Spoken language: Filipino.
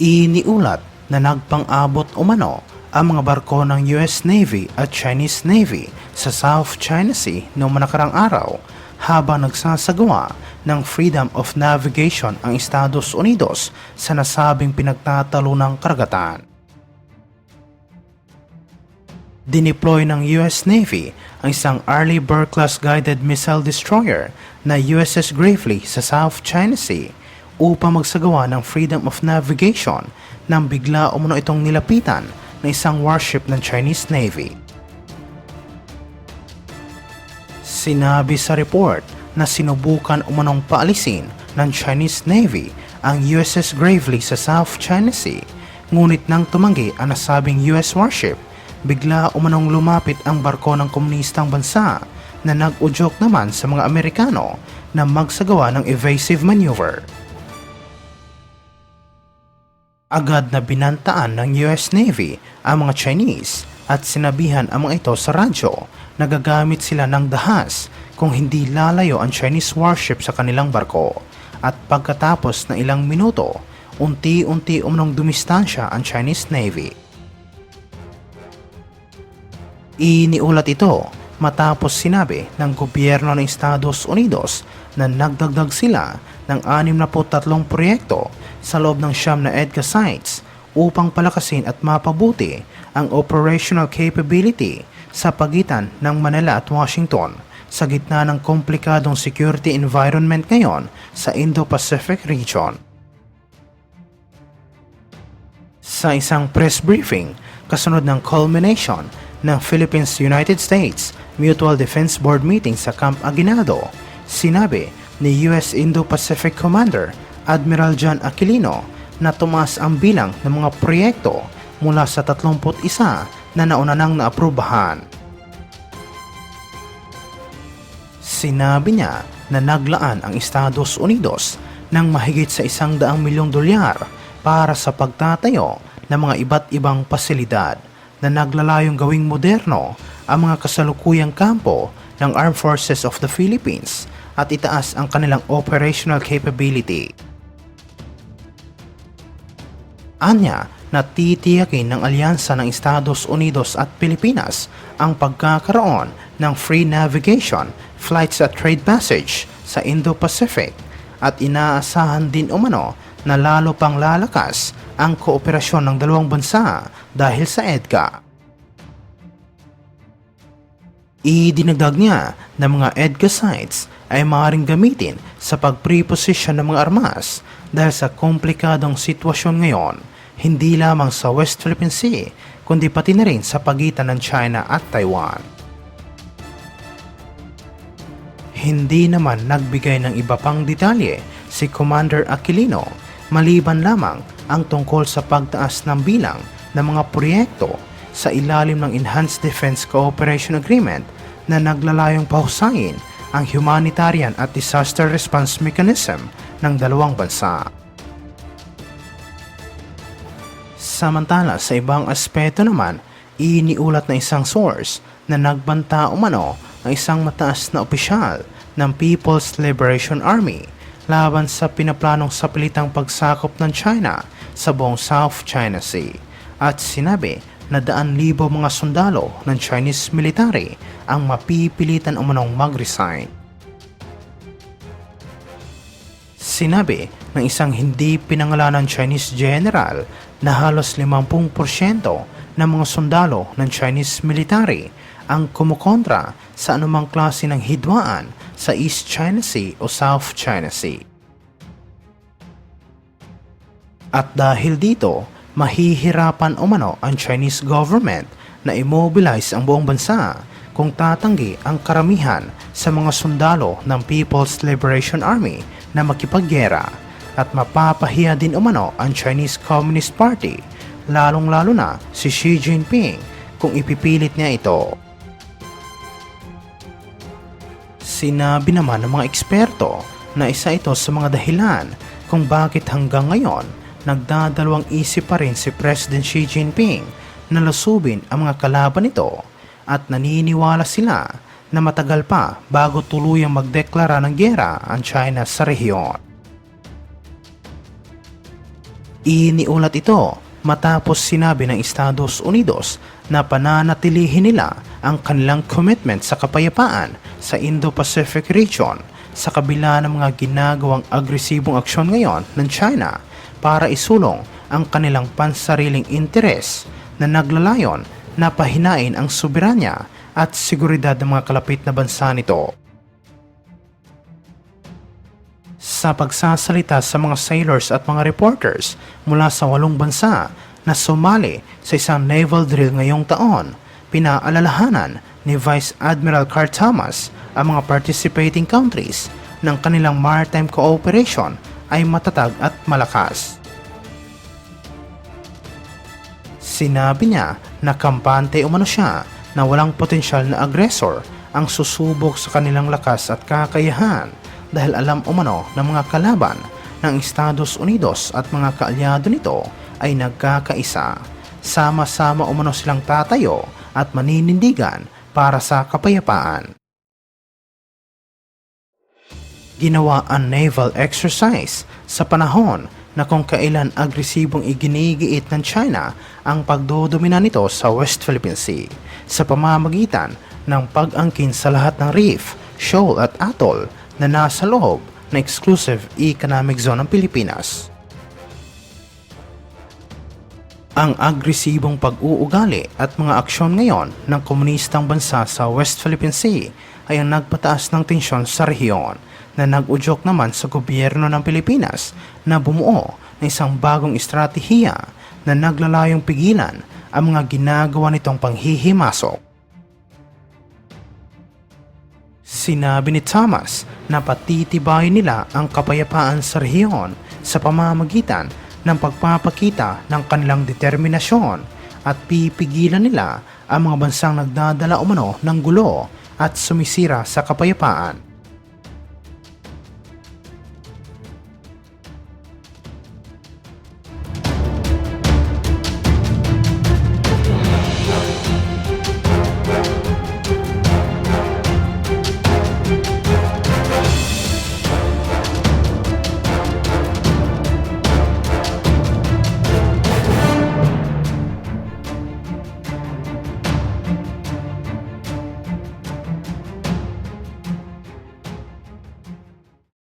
Iniulat na nagpang-abot umano ang mga barko ng US Navy at Chinese Navy sa South China Sea noong nakarang araw habang nagsasagawa ng Freedom of Navigation ang Estados Unidos sa nasabing pinagtatalunang karagatan. Dineploy ng US Navy ang isang Arleigh Burke-class guided missile destroyer na USS Gravely sa South China Sea upang magsagawa ng Freedom of Navigation nang bigla umano itong nilapitan na isang warship ng Chinese Navy. Sinabi sa report na sinubukan umanong paalisin ng Chinese Navy ang USS Gravely sa South China Sea, ngunit nang tumanggi ang nasabing US warship, bigla umanong lumapit ang barko ng komunistang bansa na nag-udyok naman sa mga Amerikano na magsagawa ng evasive maneuver. Agad na binantaan ng US Navy ang mga Chinese at sinabihan ang mga ito sa radyo na gagamit sila ng dahas kung hindi lalayo ang Chinese warship sa kanilang barko, at pagkatapos ng ilang minuto, unti-unti umanong dumistansya ang Chinese Navy. Iniulat ito matapos sinabi ng gobyerno ng Estados Unidos na nagdagdag sila ng 63 proyekto sa loob ng 9 na EDCA sites upang palakasin at mapabuti ang operational capability sa pagitan ng Manila at Washington sa gitna ng komplikadong security environment ngayon sa Indo-Pacific region. Sa isang press briefing kasunod ng culmination ng Philippines-United States Mutual Defense Board meeting sa Camp Aguinaldo, sinabi ni US Indo-Pacific Commander Admiral John Aquilino na tumaas ang bilang ng mga proyekto mula sa 31 na nauna nang naaprubahan. Sinabi niya na naglaan ang Estados Unidos ng mahigit sa $100 milyong para sa pagtatayo ng mga iba't ibang pasilidad na naglalayong gawing moderno ang mga kasalukuyang kampo ng Armed Forces of the Philippines at itaas ang kanilang operational capability. Anya na titiyakin ng alyansa ng Estados Unidos at Pilipinas ang pagkakaroon ng free navigation, flights at trade passage sa Indo-Pacific, at inaasahan din umano na lalo pang lalakas ang kooperasyon ng dalawang bansa dahil sa EDCA. Idinagdag niya na mga EDCA sites ay maaaring gamitin sa pag-preposition ng mga armas dahil sa komplikadong sitwasyon ngayon, hindi lamang sa West Philippine Sea kundi pati na rin sa pagitan ng China at Taiwan. Hindi naman nagbigay ng iba pang detalye si Commander Aquilino maliban lamang ang tungkol sa pagtaas ng bilang ng mga proyekto sa ilalim ng Enhanced Defense Cooperation Agreement na naglalayong pahusayin ang humanitarian at disaster response mechanism ng dalawang bansa. Samantala, sa ibang aspeto naman, iniulat na isang source na nagbanta umano ang isang mataas na opisyal ng People's Liberation Army laban sa pinaplanong sapilitang pagsakop ng China sa buong South China Sea, at sinabi na 100,000 mga sundalo ng Chinese military ang mapipilitan umanong mag-resign. Sinabi ng isang hindi pinangalanan Chinese general na halos 50% ng mga sundalo ng Chinese military ang kumukontra sa anumang klase ng hidwaan sa East China Sea o South China Sea. At dahil dito, mahihirapan umano ang Chinese government na immobilize ang buong bansa kung tatanggi ang karamihan sa mga sundalo ng People's Liberation Army na makipaggera, at mapapahiya din umano ang Chinese Communist Party, lalong-lalo na si Xi Jinping kung ipipilit niya ito. Sinabi naman ng mga eksperto na isa ito sa mga dahilan kung bakit hanggang ngayon nagdadalawang isip pa rin si President Xi Jinping na lusubin ang mga kalaban nito, at naniniwala sila na matagal pa bago tuluyang magdeklara ng giyera ang China sa rehiyon. Iniulat ito matapos sinabi ng Estados Unidos na pananatilihin nila ang kanilang commitment sa kapayapaan sa Indo-Pacific region sa kabila ng mga ginagawang agresibong aksyon ngayon ng China para isulong ang kanilang pansariling interes na naglalayon na pahinain ang soberanya at seguridad ng mga kalapit na bansa nito. Sa pagsasalita sa mga sailors at mga reporters mula sa 8 bansa na sumali sa isang naval drill ngayong taon, pinaalalahanan ni Vice Admiral Carl Thomas ang mga participating countries ng kanilang maritime cooperation ay matatag at malakas. Sinabi niya na kampante umano siya na walang potensyal na agresor ang susubok sa kanilang lakas at kakayahan dahil alam umano ng mga kalaban ng Estados Unidos at mga kaalyado nito ay nagkakaisa. Sama-sama umano silang tatayo at maninindigan para sa kapayapaan. Ginawa ang naval exercise sa panahon na kung kailan agresibong iginigiit ng China ang pagdodomina nito sa West Philippine Sea sa pamamagitan ng pag-angkin sa lahat ng reef, shoal at atoll na nasa loob ng exclusive economic zone ng Pilipinas. Ang agresibong pag-uugali at mga aksyon ngayon ng komunistang bansa sa West Philippine Sea ay ang nagpataas ng tensyon sa rehiyon na nag-udyok naman sa gobyerno ng Pilipinas na bumuo ng isang bagong estratehiya na naglalayong pigilan ang mga ginagawa nitong panghihimasok. Sinabi ni Thomas na patitibayin nila ang kapayapaan sa rehiyon sa pamamagitan ng pagpapakita ng kanilang determinasyon at pipigilan nila ang mga bansang nagdadala umano ng gulo at sumisira sa kapayapaan.